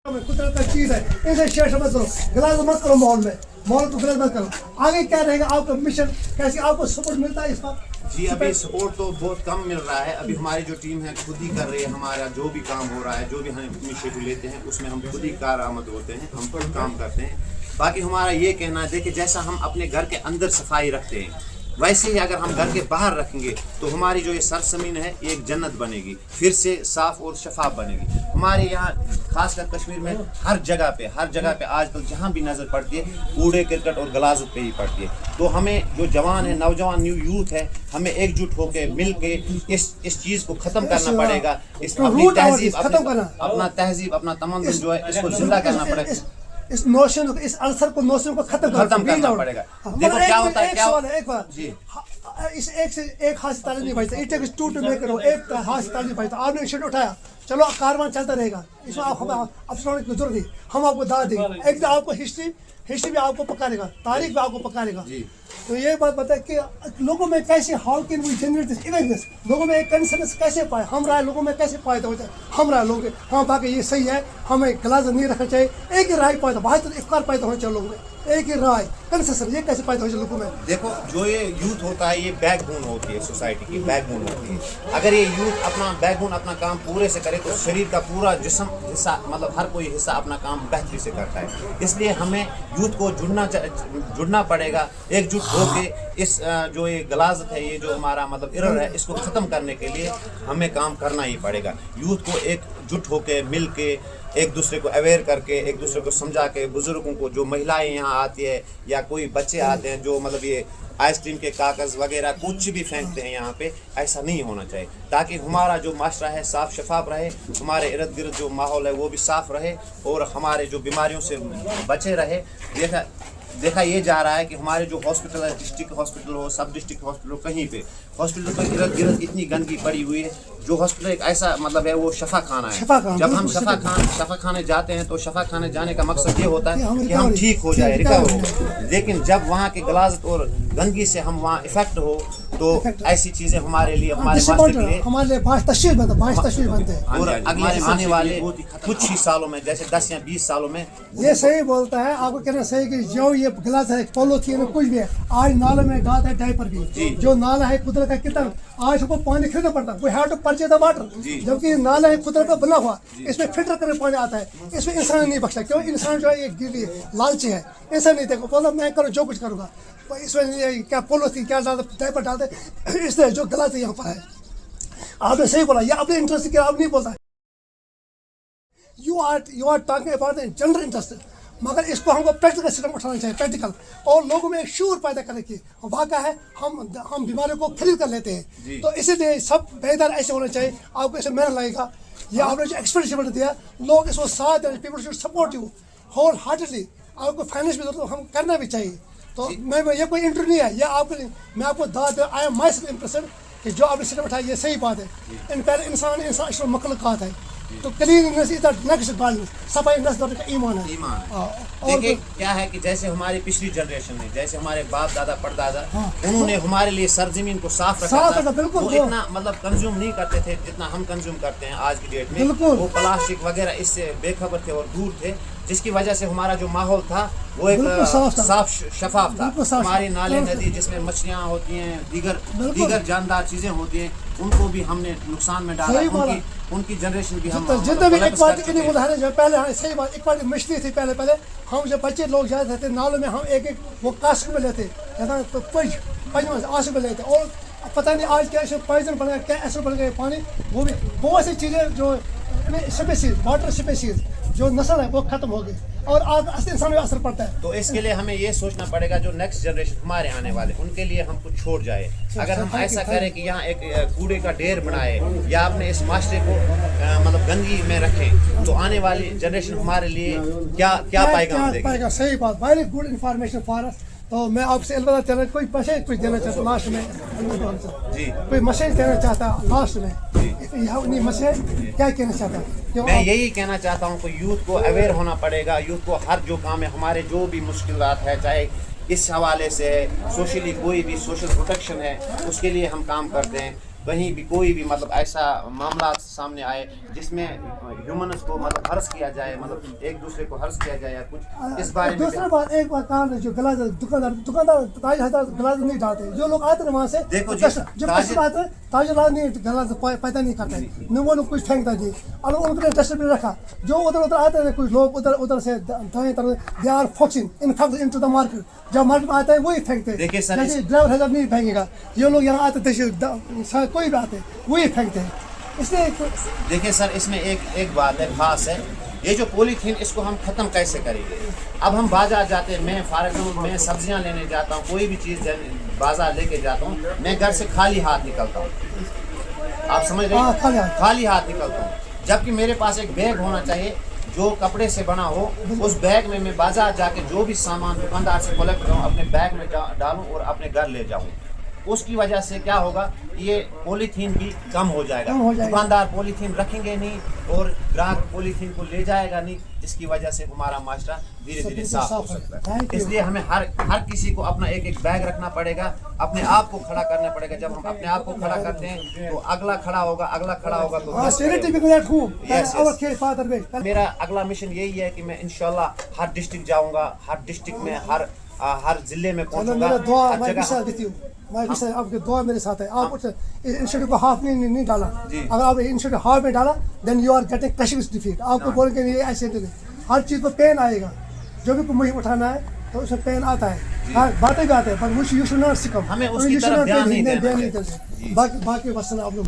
कुदरत का चीज है, इसे शेयर मत करो, गलत मत करो, माहौल को गलत मत करो। आगे क्या रहेगा आपका मिशन, कैसे आपको सपोर्ट मिलता है इस पर? जी अभी सपोर्ट तो बहुत कम मिल रहा है। अभी हमारी जो टीम है खुद ही कर रही है। हमारा जो भी काम हो रहा है, जो भी हम इनिशिएटिव लेते हैं उसमें हम खुद ही कारआमद होते हैं, हम खुद काम करते हैं। बाकी हमारा ये कहना है, देखिए जैसा हम अपने घर के अंदर सफाई रखते हैं, वैसे ही अगर हम घर के बाहर रखेंगे तो हमारी जो ये सरजमीन है ये एक जन्नत बनेगी, फिर से साफ़ और शफाफ बनेगी। हमारे यहाँ खासकर कश्मीर में हर जगह पे आजकल जहाँ भी नज़र पड़ती है कूड़े करकट और गलाजत पे ही पड़ती है। तो हमें जो जवान है, नौजवान न्यू यूथ है, हमें एकजुट होकर मिल के इस चीज़ को ख़त्म करना पड़ेगा। इस अपनी तहजीब अपना तमद्दुन जो है इसको जिंदा करना पड़ेगा। इस नोशन, इस अल्सर को, नोशन को खत्म करना पड़ेगा। देखो क्या होता है, क्या एक बार जी, इस एक से एक हाथ से ताली नहीं बजता, it takes two to make it, एक हाथ से ताली नहीं बजता। आपने इनिशिएटिव उठाया, चलो कारवां चलता रहेगा, इसमें आप अफसरों की जरूरत नहीं, हम आपको दाद देंगे। एक दिन आपको हिस्ट्री भी आपको पकाएगा, तारीख भी आपको पकाएगा। तो ये बात बताए कि लोगों में कैसे, how can we generate this awareness, लोगों में एक कंसर्नेस कैसे पाए, हम राय लोगों में कैसे पाए, तो हम राय लोग हाँ बाकी ये सही है, हमें गिलास नहीं रखना चाहिए, एक ही राय पाए तो भाई, तो इफ्तार पाए तो होना चाहिए लोगों में, एक ही राय कंसेशन, ये कैसे पाए तो लोगों में। देखो जो ये यूथ होता है ये बैकबोन होती है, सोसाइटी की बैकबोन होती है। अगर ये यूथ अपना बैकबोन अपना काम पूरे से करे तो शरीर का पूरा जिस्म हिस्सा, मतलब हर कोई हिस्सा अपना काम बेहतरी से करता है। इसलिए हमें यूथ को जुड़ना पड़ेगा, एकजुट होकर इस जो ये गलाजत है, ये जो हमारा मतलब इरर है, इसको ख़त्म करने के लिए हमें काम करना ही पड़ेगा। यूथ को एकजुट होकर मिल के एक दूसरे को अवेयर करके, एक दूसरे को समझा के, बुजुर्गों को, जो महिलाएं यहाँ आती है या कोई बच्चे आते हैं जो मतलब ये आइसक्रीम के कागज़ वगैरह कुछ भी फेंकते हैं यहाँ पे, ऐसा नहीं होना चाहिए, ताकि हमारा जो माशरा है साफ़ शफाफ रहे, हमारे इर्द गिर्द जो माहौल है वो भी साफ़ रहे और हमारे जो बीमारियों से बचे रहे। देखा ये जा रहा है कि हमारे जो हॉस्पिटल है, डिस्ट्रिक्ट हॉस्पिटल हो, सब डिस्ट्रिक्ट हॉस्पिटल हो, कहीं पे हॉस्पिटल के इर्द गिर्द इतनी गंदगी पड़ी हुई है। जो हॉस्पिटल एक ऐसा मतलब है वो शफा खाना है। जब हम शफा खाने जाते हैं तो शफा खाने जाने का मकसद ये होता है कि हम ठीक हो जाए, रिकवर हो। लेकिन जब वहाँ की गलाजत और गंदगी से हम वहाँ इफेक्ट हो तो ऐसी चीजें हमारे लिए, हमारे हमारे लिए बाश तशवीर बनते हैं। और अगले आने वाले कुछ ही सालों में, जैसे 10 या 20 सालों में, ये सही बोलता है। आपको कहना सही कि जो ये गिलास है, पॉलिथीन कुछ भी है, आज नाले में डालता है डायपर भी, जो नाला है कुदरत का कितना, आज हमको पानी खरीदना पड़ता है, we have to purchase the water, जबकि नाला है कुदरत का बना हुआ, इसमें फिल्टर करके पानी आता है, इसमें इंसान नहीं बख्शा। क्यों? इंसान जो है ये गिरी लालची है, इंसान नहीं देखो बोला मैं करूँ जो कुछ करूँगा, इसमें क्या पॉलिथीन क्या डालते, डायपर डालते, इसलिए जो गलत है यहाँ पर है। आपने सही बोला, ये अपने इंटरेस्ट के आप नहीं बोलता। You are talking about the general interest, मगर इसको हमको प्रैक्टिकल सिस्टम उठाना चाहिए, प्रैक्टिकल, और लोगों में एक शूर पैदा करने की। वाक़ा है हम बीमारियों को खरीद कर लेते हैं, तो इसीलिए सब बेहतर ऐसे होना चाहिए। आपको ऐसे मेहनत लगेगा, ये आपने जो एक्सपीरियंस दिया, लोग इसको साथ दें, people should support you wholeheartedly. आपको फाइनेंस भी हम करना भी चाहिए। तो मैं ये कोई इंटरव्यू नहीं है, ये आपको मैं आपको दाद I am my self impressed कि जो आपने सिस्टम उठाया ये सही बात है। इन पहले इंसान मखलूक़ात है, तो cleanliness is the next godliness, सफाई नस्ल का ईमान है। देखिए क्या है कि जैसे हमारी पिछली जनरेशन में, जैसे हमारे बाप दादा परदादा, उन्होंने हमारे लिए सरजमीन को साफ रखा था। वो इतना मतलब कंज्यूम नहीं करते थे जितना हम कंज्यूम करते हैं आज की डेट में। वो प्लास्टिक वगैरह इससे बेखबर थे और दूर थे, जिसकी वजह से हमारा जो माहौल था वो एक साफ शफाफ था। हमारे नाले नदी जिसमें मछलियाँ होती हैं, दीगर जानदार चीजें होती हैं, उनको भी हमने नुकसान में डाला। उनकी जनरेशन भी हम जितने भी एक बात नहीं उदाहरण जो पहले सही बात, एक बार मछली थी पहले हम जब बच्चे लोग जाते थे नालों में, हम एक वो कास्ट में लेते तो आंसू में लेते, और पता नहीं आज क्या पॉइजन बन गया, क्या ऐसा बन गया पानी, वो भी बहुत सी चीज़ें जो स्पीसीज, वाटर स्पीसीज जो नस्ल है वो खत्म हो गई, और आज इंसान में असर पड़ता है। तो इसके लिए हमें ये सोचना पड़ेगा जो नेक्स्ट जनरेशन हमारे आने वाले, उनके लिए हम कुछ छोड़ जाए। अगर हम ऐसा करें कि यहाँ एक कूड़े का ढेर बनाए या अपने इस माशरे को मतलब गंदगी में रखें, तो आने वाली जनरेशन हमारे लिए क्या पाएगा। सही बात, very good information for us. तो मैं आपसे अलविदा चला, कोई मैसेज कुछ देना चाहता लास्ट में जी, कोई मैसेज देना चाहता लास्ट में, मैसेज क्या कहना चाहता? मैं यही कहना चाहता हूँ कि यूथ को अवेयर होना पड़ेगा। यूथ को हर जो काम है, हमारे जो भी मुश्किलात है, चाहे इस हवाले से है, सोशली कोई भी सोशल प्रोटेक्शन है, उसके लिए हम काम करते हैं। कहीं भी कोई भी मतलब ऐसा मामला सामने आए जिसमें ह्यूमन्स को मतलब हर्स किया जाए, मतलब एक दूसरे को हर्स किया जाए या कुछ इस बारे में दूसरा बात, एक बात कहा जो गलत दुकानदार ताज हजरत गलत नहीं डालते, जो लोग आते हैं वहाँ से देखो जी, जो कस्टमर आते हैं ताज हजरत नहीं गलत पैदा नहीं करते, न वो लोग कुछ फेंकता जी, और उन्होंने डस्टबिन रखा, जो उधर उधर आते हैं कुछ लोग उधर से दाएं तरफ they are focusing into the market, जब मार्केट में आते हैं वही फेंकते हैं। देखिए सर, जैसे ड्राइवर हजरत नहीं फेंकेगा, ये लोग यहाँ आते थे कोई भी आते वही फेंकते हैं, इसलिए देखिए सर, इसमें एक बात है खास है, ये जो पॉलीथीन इसको हम ख़त्म कैसे करेंगे। अब हम बाजार जाते हैं, मैं फॉर एग्जाम्पल मैं सब्जियां लेने जाता हूँ, कोई भी चीज़ बाजार लेके जाता हूँ, मैं घर से खाली हाथ निकलता हूँ, आप समझ रहे हैं, खाली हाथ निकलता हूँ, जबकि मेरे पास एक बैग होना चाहिए जो कपड़े से बना हो, उस बैग में मैं बाजार जाके जो भी सामान दुकानदार से कलेक्ट करूँ अपने बैग में डालूँ और अपने घर ले जाऊँ। उसकी वजह से क्या होगा, ये पॉलीथीन भी कम हो जाएगा, दुकानदार पॉलीथीन रखेंगे नहीं और ग्राहक पॉलीथीन को ले जाएगा नहीं, जिसकी वजह से हमारा माशरा धीरे धीरे साफ हो सकता है। इसलिए हमें हर किसी को अपना एक बैग रखना पड़ेगा, अपने आप को खड़ा करना पड़ेगा। जब हम अपने आप को खड़ा करते हैं तो अगला खड़ा होगा तो मेरा अगला मिशन यही है कि मैं इंशाल्लाह हर डिस्ट्रिक्ट जाऊंगा, हर डिस्ट्रिक्ट में हर जिले में पहुंचूंगा। आपके दुआ मेरे साथ है। आप इंस्टीट्यूट को हाफ नहीं डाला, अगर आप इंस्टीट्यूट हाफ में डाला then you are getting crushing defeat. आपको बोलेंगे ये ऐसे नहीं, हर चीज़ पर पेन आएगा, जो भी मुझे उठाना है तो उसमें पेन आता है, हाँ बातें भी आते हैं, पर यू शुड नॉट सिकम, हमें उसकी तरफ ध्यान नहीं देना बाकी बस आप लोग